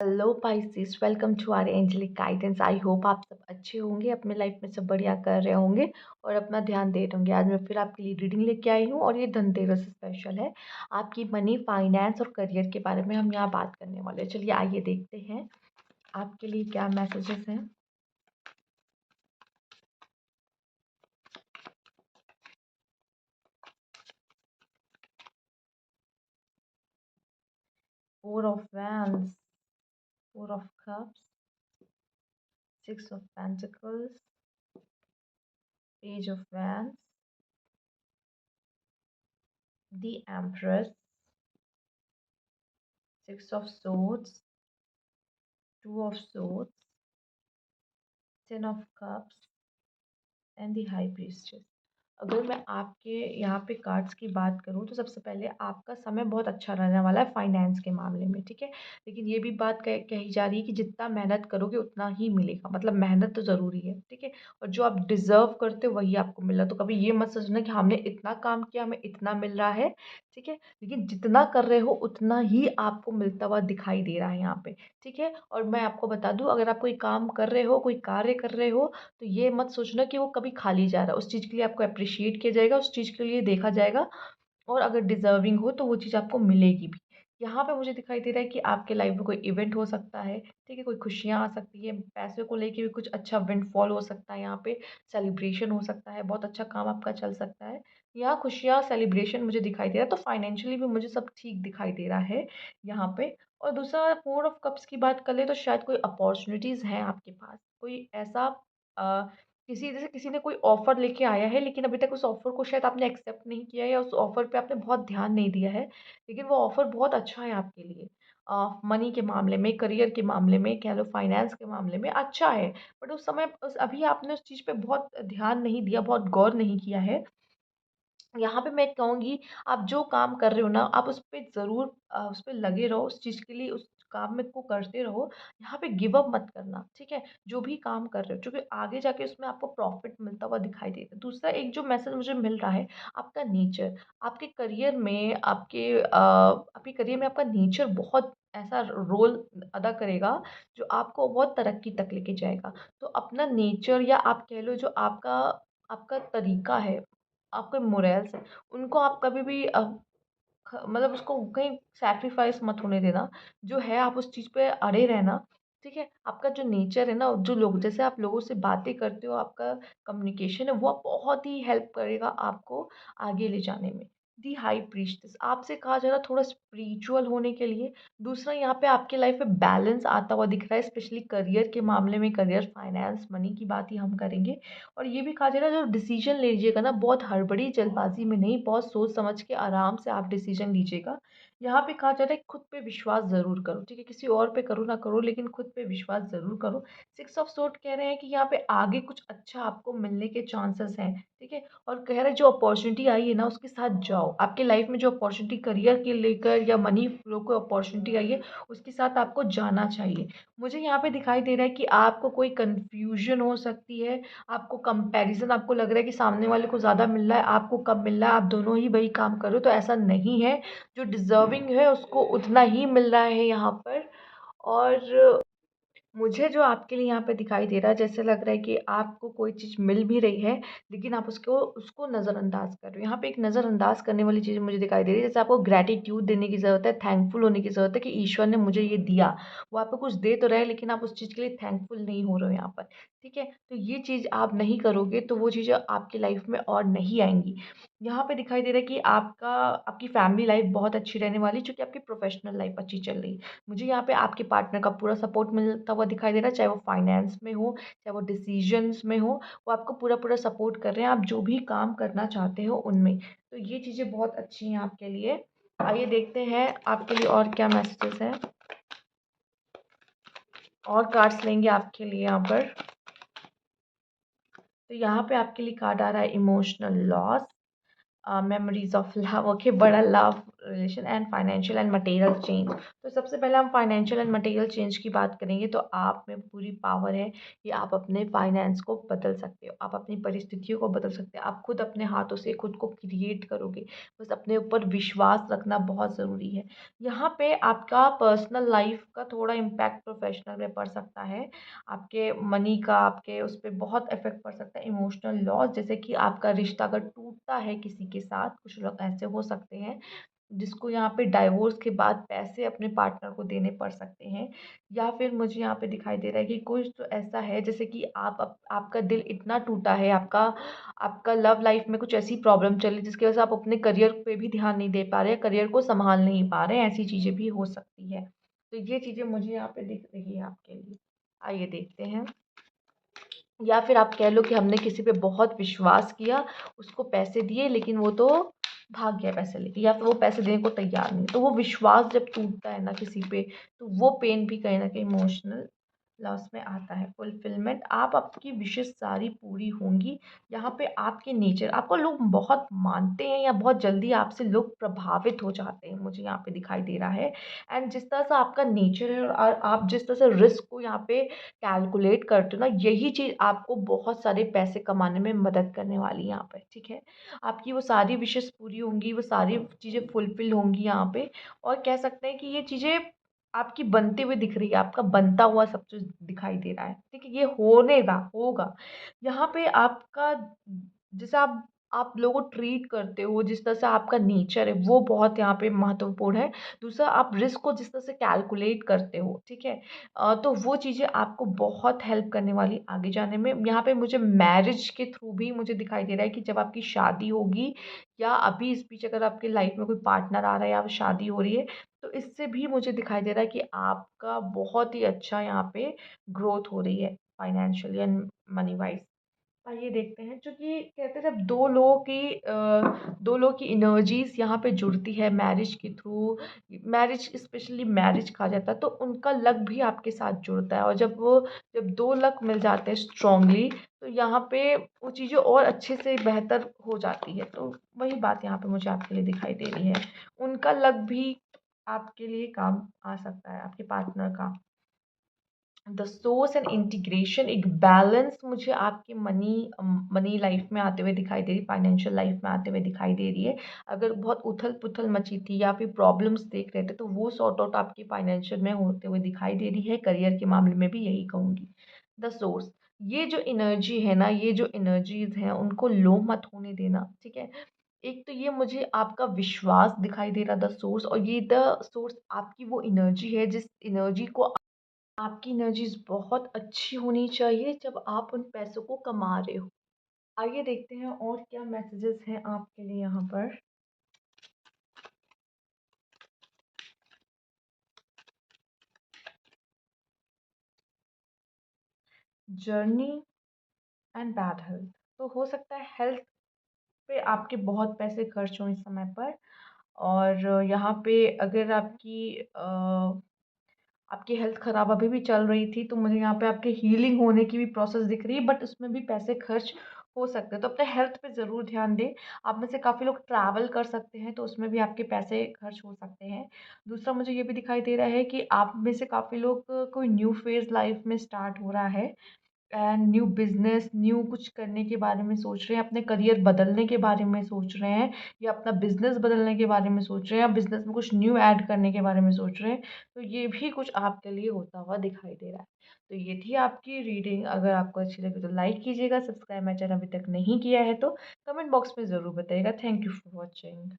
Hello Pisces, welcome to our angelic guidance. I hope आप सब अच्छे होंगे, अपने लाइफ में सब बढ़िया कर रहे होंगे और अपना ध्यान दे रहे होंगे। आज मैं फिर आपके लिए रीडिंग लेके आई हूँ और ये धनतेरस स्पेशल है। आपकी मनी, फाइनेंस और करियर के बारे में हम यहाँ बात करने वाले हैं। चलिए आइए देखते हैं आपके लिए क्या मैसेजेस हैं। Four of wands, four of cups, six of pentacles, page of wands, the empress, six of swords, two of swords, ten of cups and the high priestess. अगर मैं आपके यहाँ पे कार्ड्स की बात करूँ तो सबसे पहले आपका समय बहुत अच्छा रहने वाला है फाइनेंस के मामले में, ठीक है। लेकिन ये भी बात कही जा रही है कि जितना मेहनत करोगे उतना ही मिलेगा, मतलब मेहनत तो ज़रूरी है, ठीक है। और जो आप डिज़र्व करते हो वही आपको मिल रहा है। तो कभी ये मत सोचना कि हमने इतना काम किया हमें इतना मिल रहा है, ठीक है। लेकिन जितना कर रहे हो उतना ही आपको मिलता हुआ दिखाई दे रहा है यहाँ पे, ठीक है। और मैं आपको बता दूँ, अगर आप कोई काम कर रहे हो, कोई कार्य कर रहे हो, तो ये मत सोचना कि वो कभी खाली जा रहा है। उस चीज़ के लिए आपको अप्रिशिएट किया जाएगा, उस चीज़ के लिए देखा जाएगा और अगर डिज़र्विंग हो तो वो चीज़ आपको मिलेगी भी। यहाँ पे मुझे दिखाई दे रहा है कि आपके लाइफ में कोई इवेंट हो सकता है, ठीक है, कोई खुशियाँ आ सकती है, पैसे को लेके भी कुछ अच्छा विंडफॉल हो सकता है, यहाँ पे सेलिब्रेशन हो सकता है, बहुत अच्छा काम आपका चल सकता है। यहाँ खुशियाँ, सेलिब्रेशन मुझे दिखाई दे रहा है, तो फाइनेंशियली भी मुझे सब ठीक दिखाई दे रहा है यहाँ पे। और दूसरा, फोर ऑफ कप्स की बात कर ले तो शायद कोई अपॉर्चुनिटीज़ हैं आपके पास, कोई ऐसा अ, किसी जैसे किसी ने कोई ऑफ़र लेके आया है, लेकिन अभी तक उस ऑफ़र को शायद आपने एक्सेप्ट नहीं किया है या उस ऑफ़र पे आपने बहुत ध्यान नहीं दिया है। लेकिन वो ऑफ़र बहुत अच्छा है आपके लिए। मनी के मामले में, करियर के मामले में, कह लो फाइनेंस के मामले में अच्छा है। बट उस समय उस अभी आपने उस चीज़ पे बहुत ध्यान नहीं दिया, बहुत गौर नहीं किया है। यहाँ पे मैं कहूँगी, आप जो काम कर रहे हो ना, आप उस पे ज़रूर उस पे लगे रहो, उस चीज़ के लिए उस काम में को करते रहो। यहाँ पे गिव अप मत करना, ठीक है? जो भी काम कर रहे हो, क्योंकि आगे जाके उसमें आपको प्रॉफ़िट मिलता हुआ दिखाई देगा। दूसरा एक जो मैसेज मुझे मिल रहा है, आपका नेचर, आपके करियर में आपके करियर में आपका नेचर बहुत ऐसा रोल अदा करेगा, जो आपको बहुत तरक्की तक लेके जाएगा। तो अपना नेचर या आप कह लो जो आपका आपका तरीका है, आपके मोरल्स हैं, उनको आप कभी भी मतलब उसको कहीं सैक्रिफाइस मत होने देना। जो है आप उस चीज़ पे अड़े रहना, ठीक है। आपका जो नेचर है ना, जो लोग जैसे आप लोगों से बातें करते हो, आपका कम्युनिकेशन है, वो बहुत ही हेल्प करेगा आपको आगे ले जाने में। दी हाई प्रीस्टेस आपसे कहा जा रहा है थोड़ा स्पिरिचुअल होने के लिए। दूसरा, यहाँ पे आपके लाइफ में बैलेंस आता हुआ दिख रहा है, स्पेशली करियर के मामले में, करियर, फाइनेंस, मनी की बात ही हम करेंगे। और ये भी कहा जा रहा है, जो डिसीजन लीजिएगा ना, बहुत हड़बड़ी जल्दबाजी में नहीं, बहुत सोच समझ के आराम से आप डिसीजन लीजिएगा। यहाँ पे कहा जा रहा है खुद पे विश्वास ज़रूर करो, ठीक है। किसी और पे करो ना करो, लेकिन खुद पे विश्वास ज़रूर करो। सिक्स ऑफ सोर्ड कह रहे हैं कि यहाँ पे आगे कुछ अच्छा आपको मिलने के चांसेस हैं, ठीक है। और कह रहे हैं जो अपॉर्चुनिटी आई है ना, उसके साथ जाओ। आपके लाइफ में जो अपॉर्चुनिटी करियर के लेकर या मनी फ्लो को अपॉर्चुनिटी आई है, उसके साथ आपको जाना चाहिए। मुझे यहाँ पे दिखाई दे रहा है कि आपको कोई कन्फ्यूजन हो सकती है, आपको कंपैरिज़न, आपको लग रहा है कि सामने वाले को ज़्यादा मिल रहा है, आपको कम मिल रहा है, आप दोनों ही वही काम कर रहे हो, तो ऐसा नहीं है। जो डिज़र्विंग है उसको उतना ही मिल रहा है यहाँ पर। और मुझे जो आपके लिए यहाँ पे दिखाई दे रहा है, जैसे लग रहा है कि आपको कोई चीज़ मिल भी रही है, लेकिन आप उसको उसको नज़रअंदाज कर रहे हो। यहाँ पे एक नज़रअंदाज करने वाली चीज़ मुझे दिखाई दे रही है, जैसे आपको ग्रैटिट्यूड देने की ज़रूरत है, थैंकफुल होने की ज़रूरत है कि ईश्वर ने मुझे ये दिया। वो आपको कुछ दे तो रहे हैं, लेकिन आप उस चीज़ के लिए थैंकफुल नहीं हो रहे हो यहाँ पर, ठीक है। तो ये चीज़ आप नहीं करोगे तो वो चीज़ें आपकी लाइफ में और नहीं आएंगी। यहाँ पे दिखाई दे रहा है कि आपकी फैमिली लाइफ बहुत अच्छी रहने वाली, चूँकि आपकी प्रोफेशनल लाइफ अच्छी चल रही है। मुझे यहाँ पे आपके पार्टनर का पूरा सपोर्ट मिलता हुआ दिखाई दे रहा है, चाहे वो फाइनेंस में हो, चाहे वो डिसीजंस में हो, वो आपको पूरा पूरा सपोर्ट कर रहे हैं, आप जो भी काम करना चाहते हो उनमें। तो ये चीज़ें बहुत अच्छी हैं आपके लिए। आइए देखते हैं आपके लिए और क्या मैसेजेस हैं, और कार्ड्स लेंगे आपके लिए यहाँ पर। तो यहाँ पे आपके लिए कार्ड आ रहा है emotional loss, memories of love. Okay, बड़ा love relation and financial and material change. तो सबसे पहले हम फाइनेंशियल एंड मटेरियल चेंज की बात करेंगे। तो आप में पूरी पावर है कि आप अपने फाइनेंस को बदल सकते हो, आप अपनी परिस्थितियों को बदल सकते हो, आप खुद अपने हाथों से खुद को क्रिएट करोगे। बस अपने ऊपर विश्वास रखना बहुत ज़रूरी है। यहाँ पे आपका पर्सनल लाइफ का थोड़ा इम्पैक्ट प्रोफेशनल में पड़ सकता है। आपके मनी का आपके उस पे बहुत इफ़ेक्ट पड़ सकता है। इमोशनल लॉस, जैसे कि आपका रिश्ता अगर टूटता है किसी के साथ, कुछ लोग ऐसे हो सकते हैं जिसको यहाँ पे डाइवोर्स के बाद पैसे अपने पार्टनर को देने पड़ सकते हैं। या फिर मुझे यहाँ पे दिखाई दे रहा है कि कुछ तो ऐसा है जैसे कि आपका दिल इतना टूटा है, आपका आपका लव लाइफ में कुछ ऐसी प्रॉब्लम चल रही जिसकी वजह से आप अपने करियर पे भी ध्यान नहीं दे पा रहे हैं, करियर को संभाल नहीं पा रहे हैं, ऐसी चीज़ें भी हो सकती है। तो ये चीज़ें मुझे यहाँ पे दिख रही है आपके लिए। आइए देखते हैं। या फिर आप कह लो कि हमने किसी पे बहुत विश्वास किया, उसको पैसे दिए, लेकिन वो तो भाग गया पैसे लेके, या फिर वो पैसे देने को तैयार नहीं। तो वो विश्वास जब टूटता है ना किसी पे, तो वो पेन भी कहीं न कहीं इमोशनल लॉस में आता है। फुलफिलमेंट, आप आपकी विशेज़ सारी पूरी होंगी। यहाँ पे आपके नेचर, आपको लोग बहुत मानते हैं या बहुत जल्दी आपसे लोग प्रभावित हो जाते हैं, मुझे यहाँ पे दिखाई दे रहा है। एंड जिस तरह से आपका नेचर है और आप जिस तरह से रिस्क को यहाँ पे कैलकुलेट करते हो ना, यही चीज़ आपको बहुत सारे पैसे कमाने में मदद करने वाली है यहाँ पे, ठीक है? आपकी वो सारी विशेज़ पूरी होंगी, वो सारी चीज़ें फुलफ़िल होंगी यहाँ पे। और कह सकते हैं कि ये चीज़ें आपकी बनते हुए दिख रही है, आपका बनता हुआ सब कुछ दिखाई दे रहा है, ठीक है? ये होने का होगा। यहाँ पे आपका जैसे आप लोगों को ट्रीट करते हो, जिस तरह से आपका नेचर है, वो बहुत यहाँ पे महत्वपूर्ण है। दूसरा, आप रिस्क को जिस तरह से कैलकुलेट करते हो, ठीक है? तो वो चीज़ें आपको बहुत हेल्प करने वाली आगे जाने में। यहाँ पे मुझे मैरिज के थ्रू भी मुझे दिखाई दे रहा है कि जब आपकी शादी होगी या अभी इस बीच अगर आपकी लाइफ में कोई पार्टनर आ रहा है या शादी हो रही है, तो इससे भी मुझे दिखाई दे रहा है कि आपका बहुत ही अच्छा यहाँ पे ग्रोथ हो रही है फाइनेंशियली एंड मनी वाइज़। आइए देखते हैं, चूँकि कहते हैं जब 2 लोगों की एनर्जीज़ यहाँ पे जुड़ती है मैरिज के थ्रू, मैरिज स्पेशली मैरिज कहा जाता है, तो उनका लक भी आपके साथ जुड़ता है। और जब 2 लक मिल जाते हैं स्ट्रॉन्गली, तो यहाँ पे वो चीज़ें और अच्छे से बेहतर हो जाती है। तो वही बात यहाँ पे मुझे आपके लिए दिखाई दे रही है। उनका लक भी आपके लिए काम आ सकता है, आपके पार्टनर का। द सोर्स एंड इंटीग्रेशन, एक बैलेंस मुझे आपकी मनी लाइफ में आते हुए दिखाई दे रही, फाइनेंशियल लाइफ में आते हुए दिखाई दे रही है। अगर बहुत उथल पुथल मची थी या फिर प्रॉब्लम्स देख रहे थे, तो वो सॉर्ट आउट आपकी फाइनेंशियल में होते हुए दिखाई दे रही है। करियर के मामले में भी यही कहूँगी। द सोर्स, ये जो एनर्जी है ना, ये जो एनर्जीज हैं, उनको लो मत होने देना, ठीक है? एक तो ये मुझे आपका विश्वास दिखाई दे रहा द सोर्स, और ये द सोर्स आपकी वो एनर्जी है जिस एनर्जी को, आपकी एनर्जीज़ बहुत अच्छी होनी चाहिए जब आप उन पैसों को कमा रहे हो। आइए देखते हैं और क्या मैसेजेस हैं आपके लिए यहाँ पर। जर्नी एंड बैड हेल्थ, तो हो सकता है हेल्थ पे आपके बहुत पैसे खर्च हों इस समय पर। और यहाँ पे अगर आपकी हेल्थ ख़राब अभी भी चल रही थी, तो मुझे यहाँ पे आपके हीलिंग होने की भी प्रोसेस दिख रही है, बट उसमें भी पैसे खर्च हो सकते हैं। तो अपने हेल्थ पे ज़रूर ध्यान दें। आप में से काफ़ी लोग ट्रैवल कर सकते हैं, तो उसमें भी आपके पैसे खर्च हो सकते हैं। दूसरा, मुझे ये भी दिखाई दे रहा है कि आप में से काफ़ी लोग कोई न्यू फ़ेज़ लाइफ़ में स्टार्ट हो रहा है, एंड न्यू बिज़नेस, न्यू कुछ करने के बारे में सोच रहे हैं, अपने करियर बदलने के बारे में सोच रहे हैं, या अपना बिज़नेस बदलने के बारे में सोच रहे हैं, या बिज़नेस में कुछ न्यू ऐड करने के बारे में सोच रहे हैं। तो ये भी कुछ आपके लिए होता हुआ दिखाई दे रहा है। तो ये थी आपकी रीडिंग। अगर आपको अच्छी लगी तो लाइक कीजिएगा, सब्सक्राइब मेरा चैनल अभी तक नहीं किया है तो कमेंट बॉक्स में ज़रूर बताइएगा। Thank you for watching.